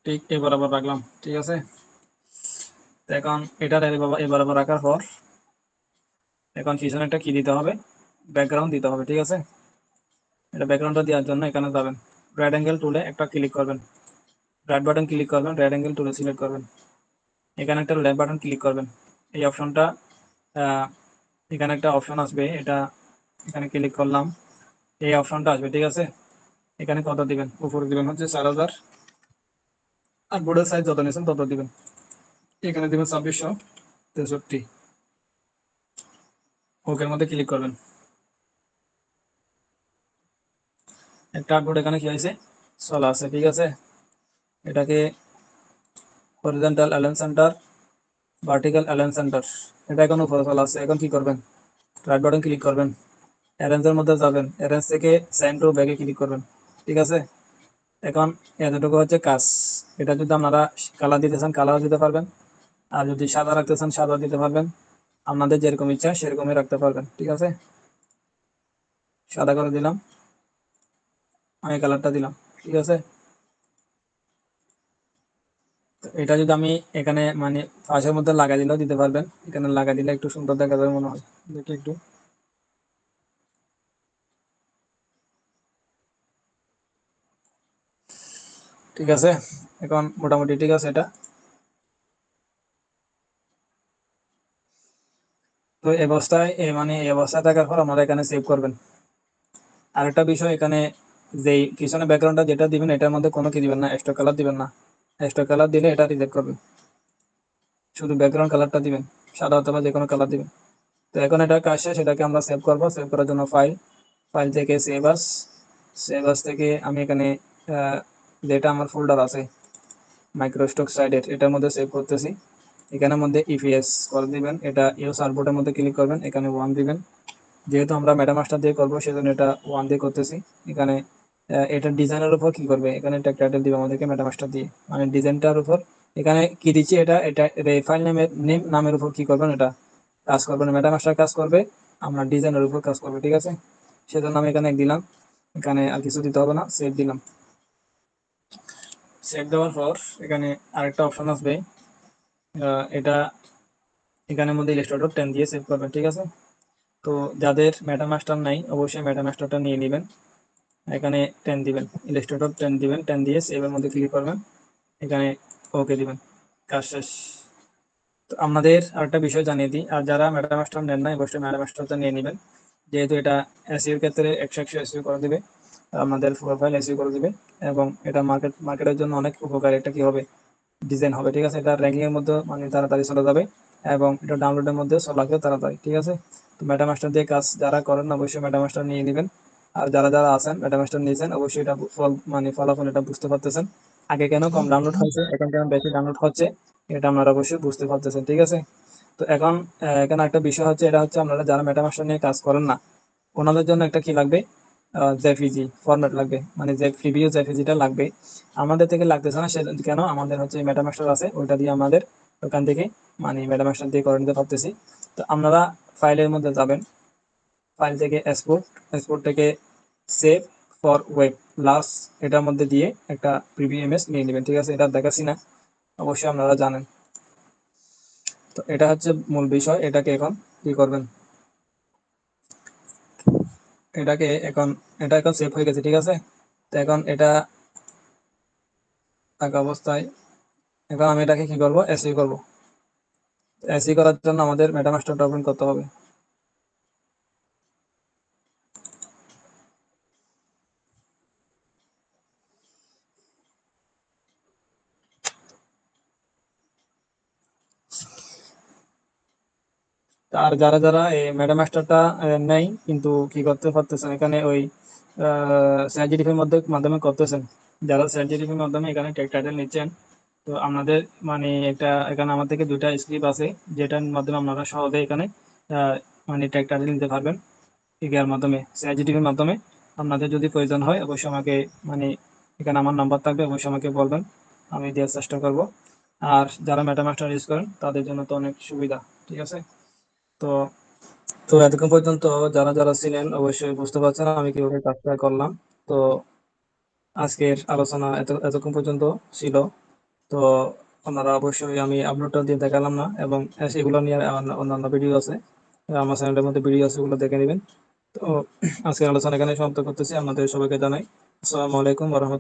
ঠিক এবার আবার রাখলাম, ঠিক আছে। তো এখন এটার এবার আবার রাখার পর এখন পিছনে একটা কি দিতে হবে, ব্যাকগ্রাউন্ড দিতে হবে, ঠিক আছে। এটা ব্যাকগ্রাউন্ডটা দেওয়ার জন্য এখানে যাবেন, রাইট অ্যাঙ্গেল টুলে একটা ক্লিক করবেন, রাইট বাটন ক্লিক করবেন, রাইট অ্যাঙ্গেল টুলে সিলেক্ট করবেন, এখানে একটা লেফট বাটন ক্লিক করবেন। এই অপশনটা এখানে একটা অপশন আসবে, এটা এখানে ক্লিক করলাম, এই অপশনটা আসবে, ঠিক আছে। এখানে কত দিবেন, উপরে দিবেন হচ্ছে 4000, আর বোর্ডের সাইজ যত নিয়েছেন তত দিবেন। এখানে দিবেন 2663, ওকের মধ্যে ক্লিক করবেন। একটা বোর্ড এখানে কি হয়েছে, চলা আছে, ঠিক আছে। এটাকে horizontal align centre, vertical align centre, এটা এখন উপরে চলা আছে। এখন কি করবেন, রাইট বাটন ক্লিক করবেন, অ্যারেঞ্জের মধ্যে যাবেন, অ্যারেঞ্জ থেকে সেন্ড টু ব্যাকে ক্লিক করবেন, ঠিক আছে। এখন এতটুকু হচ্ছে কাজ। এটা যদি আপনারা কালার দিতে চান কালার দিতে পারবেন, আর যদি সাদা রাখতে চান সাদা দিতে পারবেন, আপনাদের যেরকম ইচ্ছা সেরকমই রাখতে পারবেন, ঠিক আছে। সাদা করে দিলাম, আমি কালারটা দিলাম, ঠিক আছে। তো এটা যদি আমি এখানে মানে পাশের মধ্যে লাগাই দিলেও দিতে পারবেন, এখানে লাগাই দিলে একটু সুন্দর দেখা যাবে মনে হয়, দেখি একটু, ঠিক আছে। এখন মোটামুটি ঠিক আছে এটা। তো এই অবস্থায় মানে এই অবস্থায় থাকার পর আমরা এখানে সেভ করবেন। আরেকটা বিষয়, এখানে যেই পিছনে ব্যাকগ্রাউন্ডটা যেটা দিবেন এটার মধ্যে কোনো কি দিবেন না, এক্সট্রা কালার দিবেন না। এক্সট্রা কালার দিলে এটা রিজেক্ট করবে, শুধু ব্যাকগ্রাউন্ড কালারটা দিবেন, সাদা অথবা যে কোনো কালার দিবেন। তো এখন এটা কাজ শেষ, এটাকে আমরা সেভ করবো। সেভ করার জন্য ফাইল, ফাইল থেকে সেভ আস, সেভ আস থেকে আমি এখানে যেটা আমার ফোল্ডার আছে মাইক্রোস্টক সাইডের, এটার মধ্যে সেভ করতেছি। এখানের মধ্যে ইপিএস করে দিবেন, এটা ইউ সার্ভোটের মধ্যে ক্লিক করবেন, এখানে 1 দিবেন। যেহেতু আমরা মেটামাস্টার দিয়ে করবো সেজন্য এটা 1 দিয়ে করতেছি। এখানে এটা ডিজাইনের উপর কি করবে, এখানে একটা টাইটেল দিবে আমাদেরকে মেটামাস্টার দিয়ে, মানে ডিজাইনটার উপর এখানে কি দিচ্ছি, এটা এটা ফাইল নামের নামের উপর কি করবেন, এটা কাজ করবে না, মেটামাস্টার কাজ করবে, আমরা ডিজাইনের উপর কাজ করবে, ঠিক আছে। সেজন্য আমি এখানে দিলাম, এখানে আর কিছু দিতে হবে না, সেভ দিলাম। সেভ দেওয়ার পর এখানে আরেকটা অপশন আসবে, এটা এখানের মধ্যে ইলাস্ট্রেটর 10 দিয়ে সেভ করবেন, ঠিক আছে। তো যাদের মেটামাস্টার নাই অবশ্যই মেটামাস্টারটা নিয়ে নেবেন, এখানে 10 দিবেন, ইলাস্ট্রেটর 10 দিবেন, 10 দিয়ে সেভের মধ্যে ক্লিক করবেন, এখানে ওকে দিবেন, কাজ শেষ। তো আপনাদের আরেকটা বিষয় জানিয়ে দিই, আর যারা মেটামাস্টার নেন না অবশ্যই মেটামাস্টারটা নিয়ে নেবেন, যেহেতু এটা এসইওর ক্ষেত্রে 100 এসইও করে দিবে, আমাদের প্রোফাইল এসইও করে দিবে, এবং এটা মার্কেটের জন্য অনেক উপকারী, এটা কি হবে, ডিজাইন হবে, ঠিক আছে। এটা র্যাঙ্কিং এর মধ্যে মানে তাড়াতাড়ি চলে যাবে, এবং এটা ডাউনলোডের মধ্যে চলে আসবে তাড়াতাড়ি, ঠিক আছে। তো মেটামাস্টার দিয়ে কাজ যারা করেন না অবশ্যই মেটামাস্টার নিয়ে নেবেন, আর যারা যারা আছেন মেটামাস্টার নিয়েছেন অবশ্যই এটা মানে ফলাফল এটা বুঝতে পারতেছেন, আগে কেন কম ডাউনলোড হয়েছে এখন কেন বেশি ডাউনলোড হচ্ছে, এটা আপনারা অবশ্যই বুঝতে পারতেছেন, ঠিক আছে। তো এখন এখানে একটা বিষয় হচ্ছে, এটা হচ্ছে আপনারা যারা মেটামাস্টার নিয়ে কাজ করেন না ওনাদের জন্য একটা কি লাগবে, জেপিজি ফরম্যাট লাগবে, মানে যে প্রিভিউ জেপিজিটা লাগবে, আমাদের থেকে লাগতেছে না, সে কেন, আমাদের হচ্ছে মেটামাস্টার আছে, ওইটা দিয়ে আমাদের ওখান থেকে মানে মেটামাস্টার দিয়ে করে নিতে পারতেছি। তো আপনারা ফাইলের মধ্যে যাবেন, ফাইল থেকে এক্সপোর্ট, এক্সপোর্ট থেকে সেভ ফর ওয়েব লাস্ট, এটার মধ্যে দিয়ে একটা প্রিভিউ ইমেজ নিয়ে নেবেন, ঠিক আছে। এটা দেখাচ্ছি না, অবশ্যই আপনারা জানেন। তো এটা হচ্ছে মূল বিষয়, এটাকে এখন কি করবেন, এটাকে এখন, এটা এখন সেভ হয়ে গেছে, ঠিক আছে। তো এখন এটা থাকা অবস্থায় এখন আমি এটাকে কি করবো, এসই করবো। এসই করার জন্য আমাদের মেটামাস্টারটা ওপেন করতে হবে। আর যারা যারা এই মেটামাস্টারটা নেই কিন্তু কি করতে পারতেছেন, এখানে ওই চ্যাটজিপিটির মাধ্যমে করতেছেন, যারা চ্যাটজিপিটির মাধ্যমে এখানে টেক টাইটেল নিচ্ছেন, তো আপনাদের মানে একটা এখানে আমার থেকে দুইটা স্ক্রিপ্ট আছে, যেটার মাধ্যমে আপনারা সহজে এখানে আহ, মানে টেক টাইটেল নিতে পারবেন, ইয়ার মাধ্যমে চ্যাটজিপিটির মাধ্যমে। আপনাদের যদি প্রয়োজন হয় অবশ্যই আমাকে মানে এখানে আমার নাম্বার থাকবে, অবশ্যই আমাকে বলবেন, আমি দেওয়ার চেষ্টা করব। আর যারা মেটামাস্টার ইউজ করেন তাদের জন্য তো অনেক সুবিধা, ঠিক আছে। তো তো এতক্ষণ পর্যন্ত যারা যারা ছিলেন অবশ্যই বুঝতে পারছেন আমি কিভাবে কাজটা করলাম। তো আজকের আলোচনা এতক্ষণ পর্যন্ত ছিল। তো আপনারা অবশ্যই, আমি আপলোডটা দিয়ে দেখালাম না, এবং সেগুলো নিয়ে অন্যান্য ভিডিও আছে, আমার চ্যানেলের মধ্যে ভিডিও আছে, ওগুলো দেখে নেবেন। তো আজকের আলোচনা এখানে সমাপ্ত করতেছি, আপনাদের সবাইকে জানাই আসসালামু আলাইকুম ওয়া রাহমাতুল্লাহ।